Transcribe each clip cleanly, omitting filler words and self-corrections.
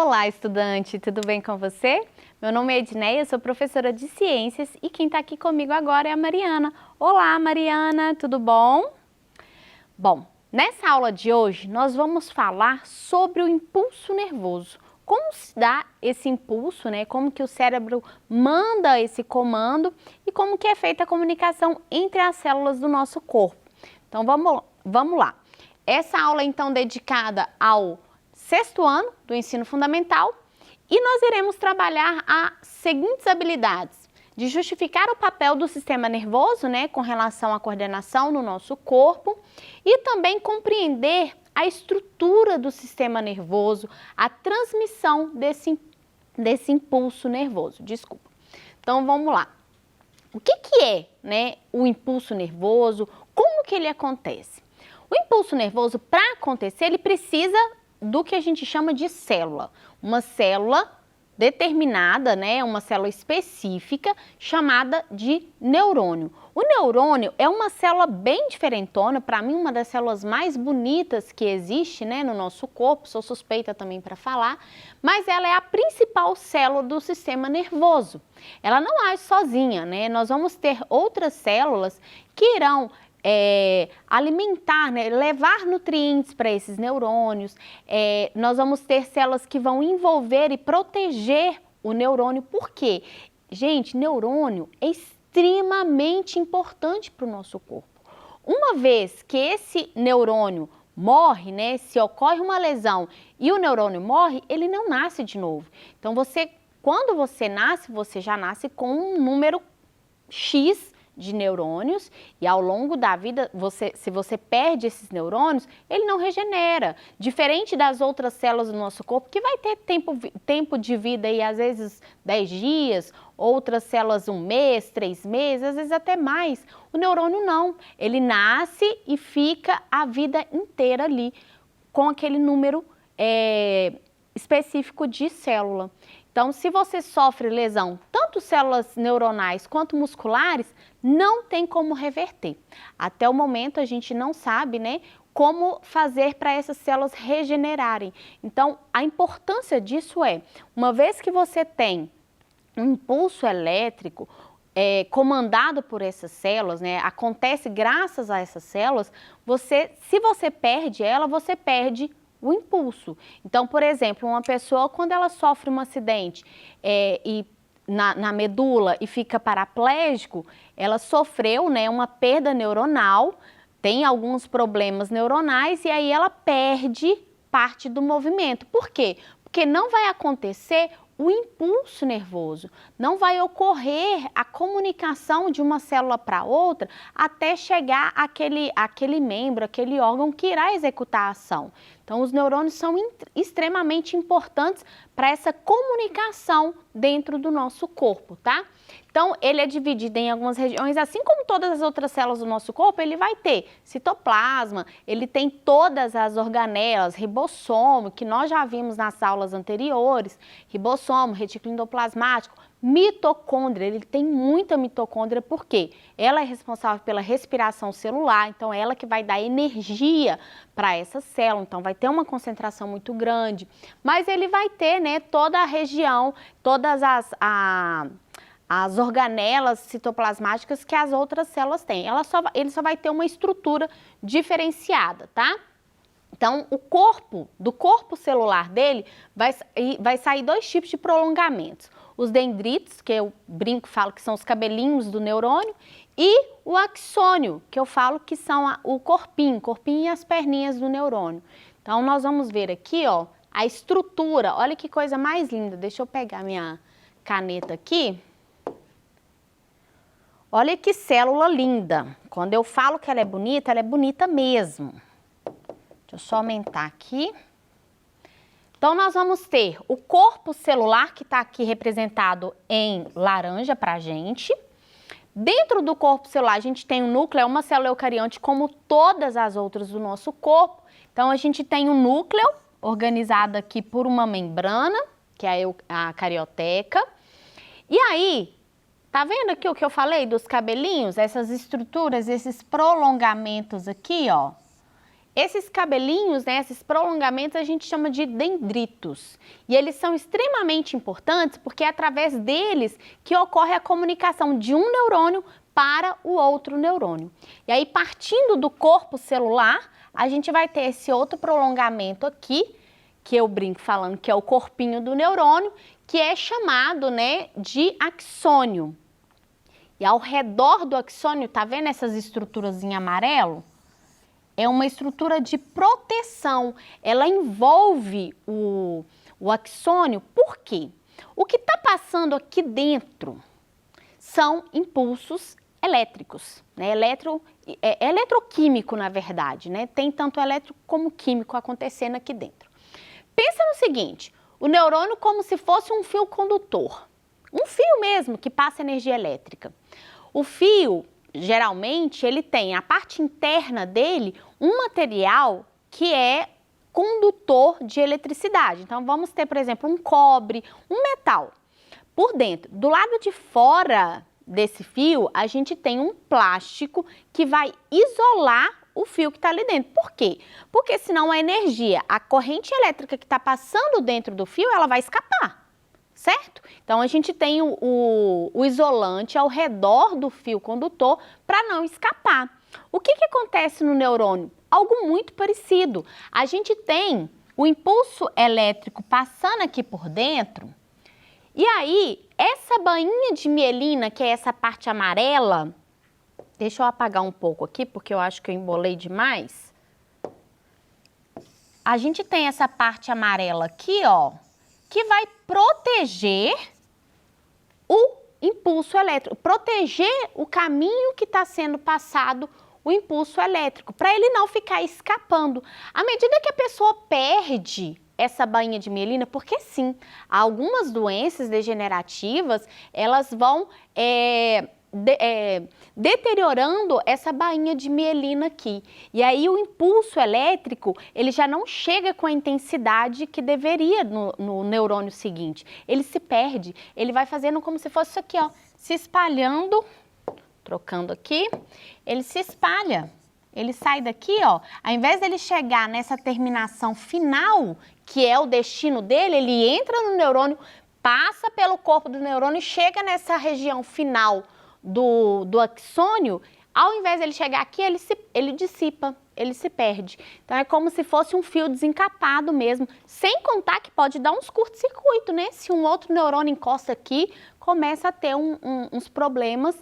Olá, estudante, tudo bem com você? Meu nome é Edneia, sou professora de Ciências e quem está aqui comigo agora é a Mariana. Olá, Mariana, tudo bom? Bom, nessa aula de hoje nós vamos falar sobre o impulso nervoso. Como se dá esse impulso, né? Como que o cérebro manda esse comando e como que é feita a comunicação entre as células do nosso corpo. Então vamos lá. Essa aula é então dedicada ao sexto ano do ensino fundamental e nós iremos trabalhar as seguintes habilidades: de justificar o papel do sistema nervoso, né, com relação à coordenação no nosso corpo e também compreender a estrutura do sistema nervoso, a transmissão desse impulso nervoso. Desculpa. Então vamos lá. O que é, né, o impulso nervoso? Como que ele acontece? O impulso nervoso, para acontecer, ele precisa do que a gente chama de célula. Uma célula determinada, né, uma célula específica chamada de neurônio. O neurônio é uma célula bem diferentona, para mim uma das células mais bonitas que existe, né, no nosso corpo, sou suspeita também para falar, mas ela é a principal célula do sistema nervoso. Ela não age sozinha, né, nós vamos ter outras células que irão alimentar, né, levar nutrientes para esses neurônios, nós vamos ter células que vão envolver e proteger o neurônio. Por quê? Gente, neurônio é extremamente importante para o nosso corpo. Uma vez que esse neurônio morre, né, se ocorre uma lesão e o neurônio morre, ele não nasce de novo. Então quando você nasce, você já nasce com um número X de neurônios e ao longo da vida, se você perde esses neurônios, ele não regenera. Diferente das outras células do nosso corpo, que vai ter tempo de vida aí, às vezes 10 dias, outras células 1 mês, 3 meses, às vezes até mais. O neurônio não, ele nasce e fica a vida inteira ali, com aquele número específico de célula. Então, se você sofre lesão, tanto células neuronais quanto musculares, não tem como reverter. Até o momento a gente não sabe, né, como fazer para essas células regenerarem. Então, a importância disso uma vez que você tem um impulso elétrico comandado por essas células, né, acontece graças a essas células, se você perde ela, você perde o impulso. Então, por exemplo, uma pessoa quando ela sofre um acidente na medula e fica paraplégico, ela sofreu, né, uma perda neuronal, tem alguns problemas neuronais e aí ela perde parte do movimento. Por quê? Porque não vai acontecer o impulso nervoso, não vai ocorrer a comunicação de uma célula para outra até chegar aquele membro, aquele órgão que irá executar a ação. Então, os neurônios são extremamente importantes para essa comunicação dentro do nosso corpo, tá? Então, ele é dividido em algumas regiões, assim como todas as outras células do nosso corpo, ele vai ter citoplasma, ele tem todas as organelas, ribossomo, que nós já vimos nas aulas anteriores, ribossomo, retículo endoplasmático, mitocôndria, ele tem muita mitocôndria porque ela é responsável pela respiração celular, então ela que vai dar energia para essa célula, então vai ter uma concentração muito grande, mas ele vai ter, né, toda a região, todas as organelas citoplasmáticas que as outras células têm. Ele só vai ter uma estrutura diferenciada, tá? Então, do corpo celular dele vai sair dois tipos de prolongamentos. Os dendritos, que eu falo que são os cabelinhos do neurônio, e o axônio, que eu falo que são o corpinho e as perninhas do neurônio. Então, nós vamos ver aqui, ó, a estrutura. Olha que coisa mais linda. Deixa eu pegar minha caneta aqui. Olha que célula linda. Quando eu falo que ela é bonita mesmo. Deixa eu só aumentar aqui. Então, nós vamos ter o corpo celular, que está aqui representado em laranja para a gente. Dentro do corpo celular, a gente tem um núcleo, é uma célula eucarionte, como todas as outras do nosso corpo. Então, a gente tem um núcleo organizado aqui por uma membrana, que é a carioteca. E aí, tá vendo aqui o que eu falei dos cabelinhos? Essas estruturas, esses prolongamentos aqui, ó. Esses cabelinhos, né, esses prolongamentos, a gente chama de dendritos. E eles são extremamente importantes porque é através deles que ocorre a comunicação de um neurônio para o outro neurônio. E aí, partindo do corpo celular, a gente vai ter esse outro prolongamento aqui, que eu brinco falando que é o corpinho do neurônio, que é chamado, né, de axônio. E ao redor do axônio, tá vendo essas estruturas em amarelo? É uma estrutura de proteção, ela envolve o axônio. Por quê? O que está passando aqui dentro são impulsos elétricos, né? Eletroquímico, na verdade, né? Tem tanto elétrico como químico acontecendo aqui dentro. Pensa no seguinte, o neurônio como se fosse um fio condutor, um fio mesmo que passa energia elétrica. O fio, geralmente, ele tem a parte interna dele um material que é condutor de eletricidade. Então, vamos ter, por exemplo, um cobre, um metal. Por dentro, do lado de fora desse fio, a gente tem um plástico que vai isolar o fio que está ali dentro. Por quê? Porque senão a energia, a corrente elétrica que está passando dentro do fio, ela vai escapar, certo? Então, a gente tem o isolante ao redor do fio condutor para não escapar. O que acontece no neurônio? Algo muito parecido. A gente tem o impulso elétrico passando aqui por dentro e aí essa bainha de mielina, que é essa parte amarela, deixa eu apagar um pouco aqui porque eu acho que eu embolei demais. A gente tem essa parte amarela aqui, ó, que vai proteger o impulso elétrico, proteger o caminho que está sendo passado o impulso elétrico, para ele não ficar escapando. À medida que a pessoa perde essa bainha de mielina, porque sim, algumas doenças degenerativas, elas vão deteriorando essa bainha de mielina aqui. E aí o impulso elétrico, ele já não chega com a intensidade que deveria no neurônio seguinte. Ele se perde, ele vai fazendo como se fosse isso aqui, ó, se espalhando, trocando aqui, ele se espalha. Ele sai daqui, ó, ao invés dele chegar nessa terminação final, que é o destino dele, ele entra no neurônio, passa pelo corpo do neurônio e chega nessa região final do axônio. Ao invés dele chegar aqui, ele dissipa, ele se perde. Então, é como se fosse um fio desencapado mesmo, sem contar que pode dar uns curto-circuito, né? Se um outro neurônio encosta aqui, começa a ter uns problemas.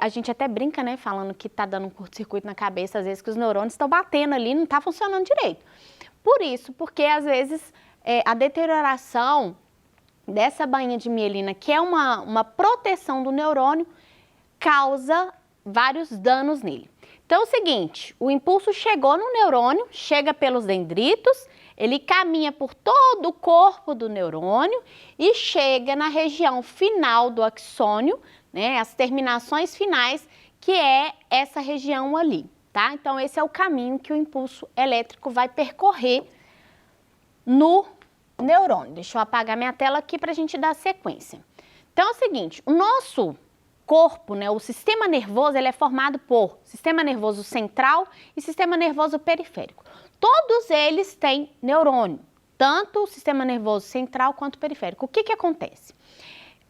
A gente até brinca, né, falando que tá dando um curto-circuito na cabeça, às vezes que os neurônios estão batendo ali, não tá funcionando direito. Por isso, porque às vezes a deterioração dessa bainha de mielina, que é uma proteção do neurônio, causa vários danos nele. Então é o seguinte, o impulso chegou no neurônio, chega pelos dendritos, ele caminha por todo o corpo do neurônio e chega na região final do axônio, né, as terminações finais, que é essa região ali, tá? Então esse é o caminho que o impulso elétrico vai percorrer no neurônio. Deixa eu apagar minha tela aqui para a gente dar sequência. Então é o seguinte, o nosso corpo, né, o sistema nervoso, ele é formado por sistema nervoso central e sistema nervoso periférico. Todos eles têm neurônio, tanto o sistema nervoso central quanto o periférico. O que acontece?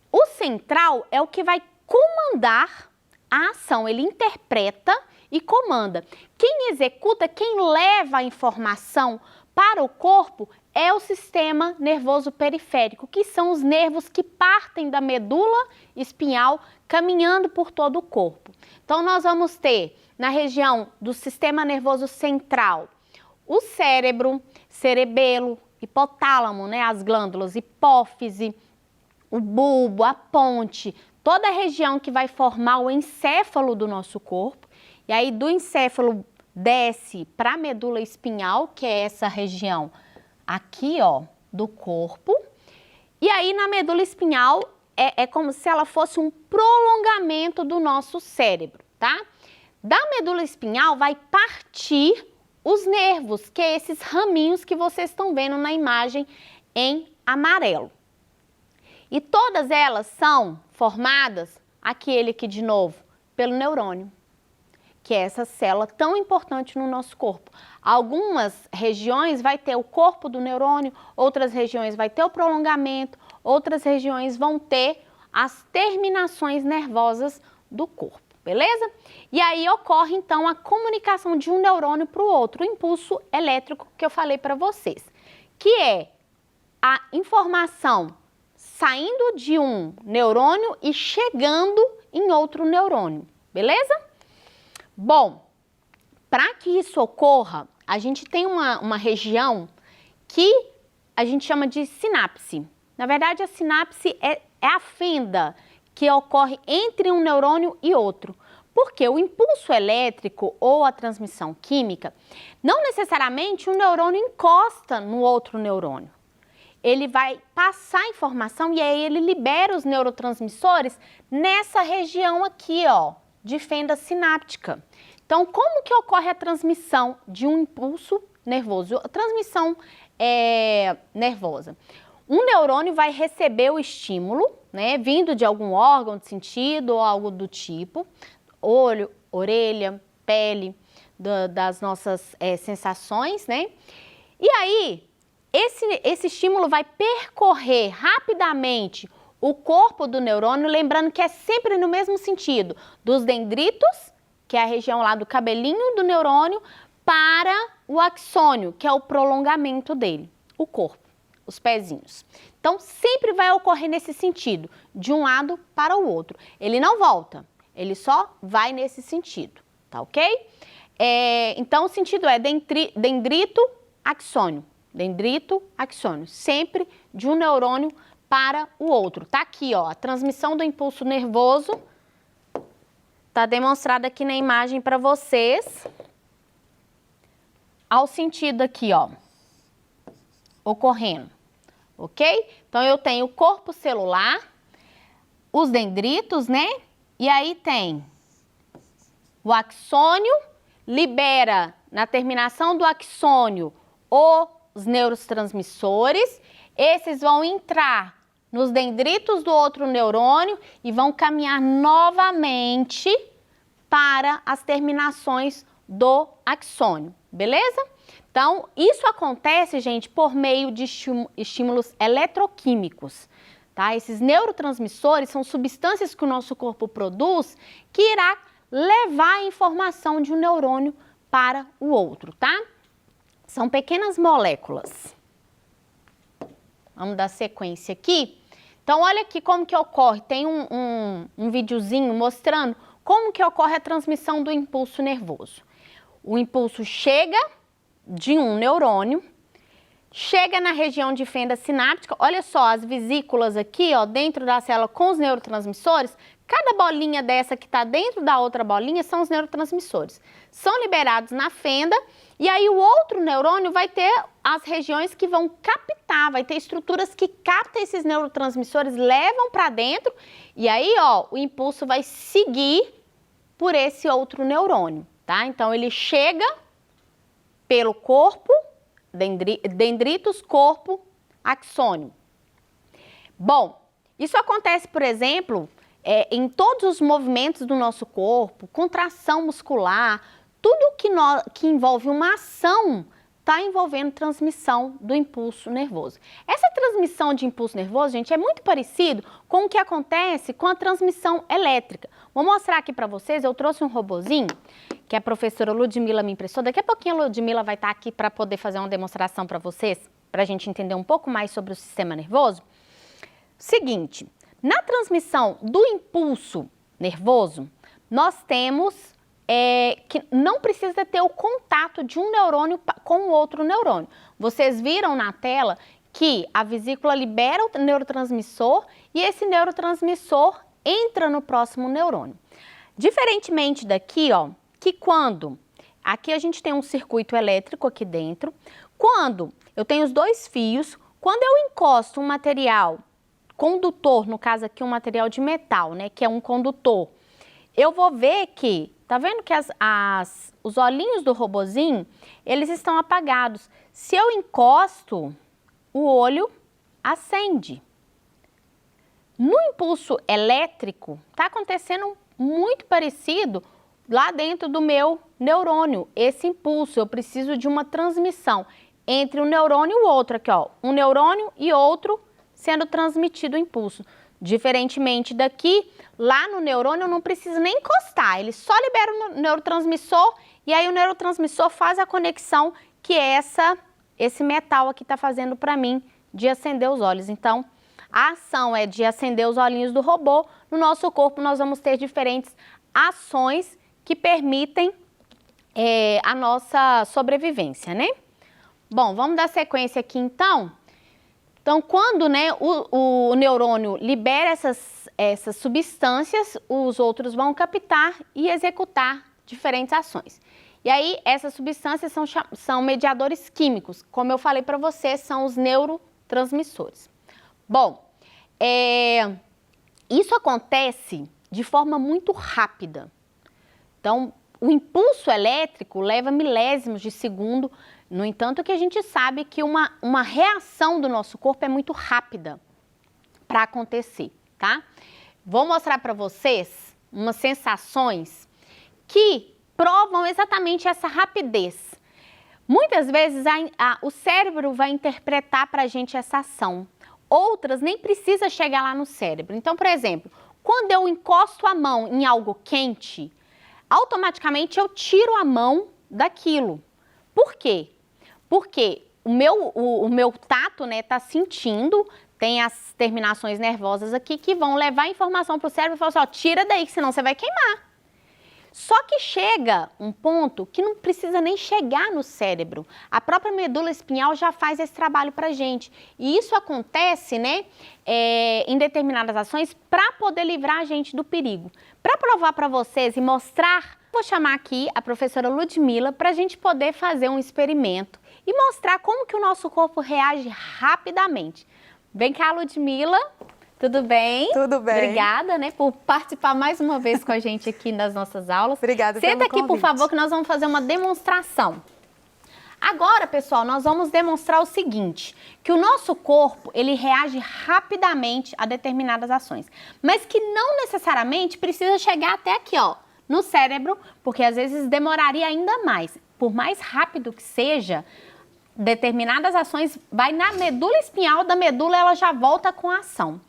O central é o que vai comandar a ação, ele interpreta e comanda. Quem executa, quem leva a informação para o corpo é o sistema nervoso periférico, que são os nervos que partem da medula espinhal caminhando por todo o corpo. Então, nós vamos ter na região do sistema nervoso central o cérebro, cerebelo, hipotálamo, né, as glândulas, hipófise, o bulbo, a ponte, toda a região que vai formar o encéfalo do nosso corpo. E aí do encéfalo desce para a medula espinhal, que é essa região aqui, ó, do corpo. E aí na medula espinhal é como se ela fosse um prolongamento do nosso cérebro, tá? Da medula espinhal vai partir os nervos, que é esses raminhos que vocês estão vendo na imagem em amarelo. E todas elas são formadas, aquele aqui de novo, pelo neurônio, que é essa célula tão importante no nosso corpo. Algumas regiões vai ter o corpo do neurônio, outras regiões vai ter o prolongamento, outras regiões vão ter as terminações nervosas do corpo, beleza? E aí ocorre então a comunicação de um neurônio para o outro, o impulso elétrico que eu falei para vocês, que é a informação saindo de um neurônio e chegando em outro neurônio, beleza? Bom, para que isso ocorra, a gente tem uma região que a gente chama de sinapse. Na verdade, a sinapse é a fenda que ocorre entre um neurônio e outro. Porque o impulso elétrico ou a transmissão química, não necessariamente um neurônio encosta no outro neurônio. Ele vai passar informação e aí ele libera os neurotransmissores nessa região aqui, ó, de fenda sináptica. Então, como que ocorre a transmissão de um impulso nervoso? A transmissão nervosa. Um neurônio vai receber o estímulo, né, vindo de algum órgão de sentido ou algo do tipo, olho, orelha, pele, das nossas sensações, né? E aí, esse estímulo vai percorrer rapidamente o corpo do neurônio, lembrando que é sempre no mesmo sentido, dos dendritos, que é a região lá do cabelinho do neurônio, para o axônio, que é o prolongamento dele, o corpo, os pezinhos. Então, sempre vai ocorrer nesse sentido, de um lado para o outro. Ele não volta, ele só vai nesse sentido, tá ok? Então, o sentido é dendrito, axônio. Dendrito, axônio, sempre de um neurônio para o outro. Tá aqui, ó, a transmissão do impulso nervoso. Tá demonstrado aqui na imagem para vocês. Ao sentido aqui, ó, ocorrendo, ok? Então, eu tenho o corpo celular, os dendritos, né? E aí tem o axônio, libera na terminação do axônio os neurotransmissores. Esses vão entrar nos dendritos do outro neurônio e vão caminhar novamente para as terminações do axônio, beleza? Então, isso acontece, gente, por meio de estímulos eletroquímicos, tá? Esses neurotransmissores são substâncias que o nosso corpo produz que irá levar a informação de um neurônio para o outro, tá? São pequenas moléculas. Vamos dar sequência aqui. Então, olha aqui como que ocorre. Tem um videozinho mostrando como que ocorre a transmissão do impulso nervoso. O impulso chega de um neurônio, chega na região de fenda sináptica. Olha só as vesículas aqui, ó, dentro da célula com os neurotransmissores. Cada bolinha dessa que está dentro da outra bolinha são os neurotransmissores. São liberados na fenda e aí o outro neurônio vai ter as regiões que vão captar, vai ter estruturas que captam esses neurotransmissores, levam para dentro e aí, ó, o impulso vai seguir por esse outro neurônio, tá? Então, ele chega pelo corpo, dendritos, corpo, axônio. Bom, isso acontece, por exemplo, em todos os movimentos do nosso corpo, contração muscular, tudo que envolve uma ação está envolvendo transmissão do impulso nervoso. Essa transmissão de impulso nervoso, gente, é muito parecido com o que acontece com a transmissão elétrica. Vou mostrar aqui para vocês, eu trouxe um robozinho que a professora Ludmila me emprestou. Daqui a pouquinho a Ludmila vai estar aqui para poder fazer uma demonstração para vocês, para a gente entender um pouco mais sobre o sistema nervoso. Seguinte, na transmissão do impulso nervoso, nós temos que não precisa ter o contato de um neurônio com o outro neurônio. Vocês viram na tela que a vesícula libera o neurotransmissor e esse neurotransmissor entra no próximo neurônio. Diferentemente daqui, ó, que aqui a gente tem um circuito elétrico aqui dentro, quando eu tenho os dois fios, quando eu encosto um material condutor, no caso aqui um material de metal, né, que é um condutor, eu vou ver que, tá vendo que os olhinhos do robozinho, eles estão apagados. Se eu encosto, o olho acende. No impulso elétrico, tá acontecendo muito parecido lá dentro do meu neurônio, esse impulso. Eu preciso de uma transmissão entre um neurônio e o outro aqui, ó. Um neurônio e outro sendo transmitido o impulso. Diferentemente daqui, lá no neurônio eu não preciso nem encostar, ele só libera o neurotransmissor e aí o neurotransmissor faz a conexão que esse metal aqui está fazendo para mim de acender os olhos. Então, a ação é de acender os olhinhos do robô. No nosso corpo nós vamos ter diferentes ações que permitem a nossa sobrevivência, né? Bom, vamos dar sequência aqui então. Então, quando, né, o neurônio libera essas substâncias, os outros vão captar e executar diferentes ações. E aí, essas substâncias são mediadores químicos. Como eu falei para você, são os neurotransmissores. Bom, isso acontece de forma muito rápida. Então, o impulso elétrico leva milésimos de segundo. No entanto, que a gente sabe que uma reação do nosso corpo é muito rápida para acontecer, tá? Vou mostrar para vocês umas sensações que provam exatamente essa rapidez. Muitas vezes o cérebro vai interpretar para a gente essa ação. Outras nem precisa chegar lá no cérebro. Então, por exemplo, quando eu encosto a mão em algo quente, automaticamente eu tiro a mão daquilo. Por quê? Porque o meu tato, né, tá sentindo, tem as terminações nervosas aqui que vão levar a informação para o cérebro e falar assim, ó, tira daí que senão você vai queimar. Só que chega um ponto que não precisa nem chegar no cérebro. A própria medula espinhal já faz esse trabalho pra gente. E isso acontece, né, em determinadas ações para poder livrar a gente do perigo. Para provar para vocês e mostrar, vou chamar aqui a professora Ludmila para a gente poder fazer um experimento e mostrar como que o nosso corpo reage rapidamente. Vem cá, Ludmila. Tudo bem? Tudo bem. Obrigada, né, por participar mais uma vez com a gente aqui nas nossas aulas. Obrigada pelo convite. Senta aqui, por favor, que nós vamos fazer uma demonstração. Agora, pessoal, nós vamos demonstrar o seguinte, que o nosso corpo, ele reage rapidamente a determinadas ações, mas que não necessariamente precisa chegar até aqui, ó, no cérebro, porque às vezes demoraria ainda mais. Por mais rápido que seja, determinadas ações vai na medula espinhal, da medula ela já volta com a ação.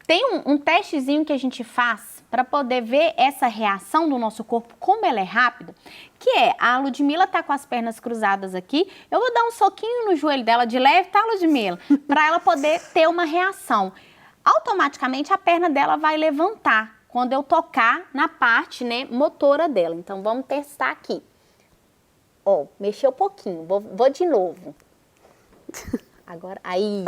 Tem um testezinho que a gente faz para poder ver essa reação do nosso corpo, como ela é rápida, que é, a Ludmila tá com as pernas cruzadas aqui, eu vou dar um soquinho no joelho dela de leve, tá, Ludmila? Para ela poder ter uma reação. Automaticamente a perna dela vai levantar quando eu tocar na parte, né, motora dela. Então vamos testar aqui. Ó, mexeu um pouquinho, vou de novo. Agora, aí,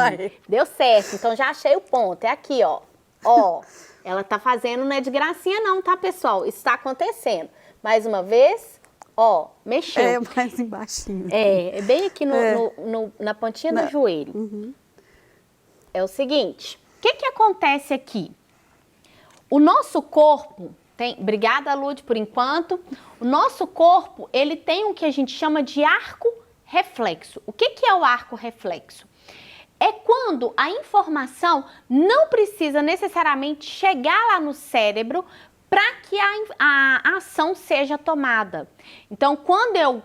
deu certo, então já achei o ponto, é aqui, ó. Ó, ela tá fazendo, não é de gracinha não, tá, pessoal? Isso tá acontecendo. Mais uma vez, ó, mexeu. É mais embaixinho. É bem aqui na pontinha do joelho. Uhum. É o seguinte, o que acontece aqui? O nosso corpo... Obrigada, Lud, por enquanto. O nosso corpo, ele tem o que a gente chama de arco reflexo. O que é o arco reflexo? É quando a informação não precisa necessariamente chegar lá no cérebro para que a ação seja tomada. Então, quando eu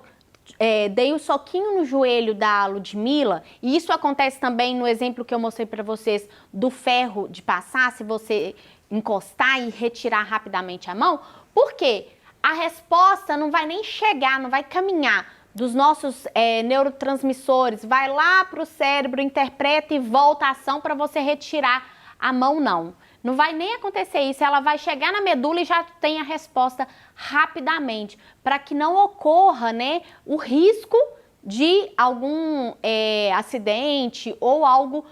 dei o soquinho no joelho da Ludmila, e isso acontece também no exemplo que eu mostrei para vocês do ferro de passar, se você encostar e retirar rapidamente a mão, porque a resposta não vai nem chegar, não vai caminhar dos nossos neurotransmissores, vai lá para o cérebro, interpreta e volta a ação para você retirar a mão, não. Não vai nem acontecer isso, ela vai chegar na medula e já tem a resposta rapidamente, para que não ocorra, né, o risco de algum acidente ou algo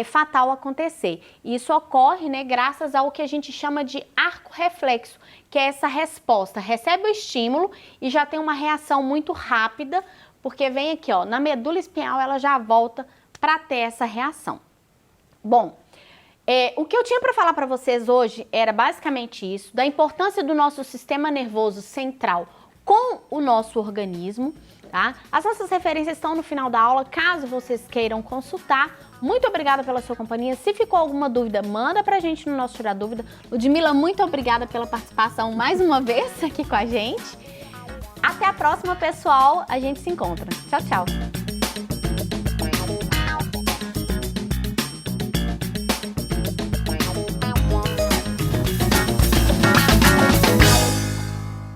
fatal acontecer. Isso ocorre, né, graças ao que a gente chama de arco reflexo, que é essa resposta. Recebe o estímulo e já tem uma reação muito rápida, porque vem aqui, ó, na medula espinhal ela já volta para ter essa reação. Bom, o que eu tinha para falar para vocês hoje era basicamente isso, da importância do nosso sistema nervoso central com o nosso organismo, tá? As nossas referências estão no final da aula, caso vocês queiram consultar. Muito obrigada pela sua companhia. Se ficou alguma dúvida, manda pra gente no nosso Tirar Dúvida. Ludmila, muito obrigada pela participação mais uma vez aqui com a gente. Até a próxima, pessoal. A gente se encontra. Tchau, tchau.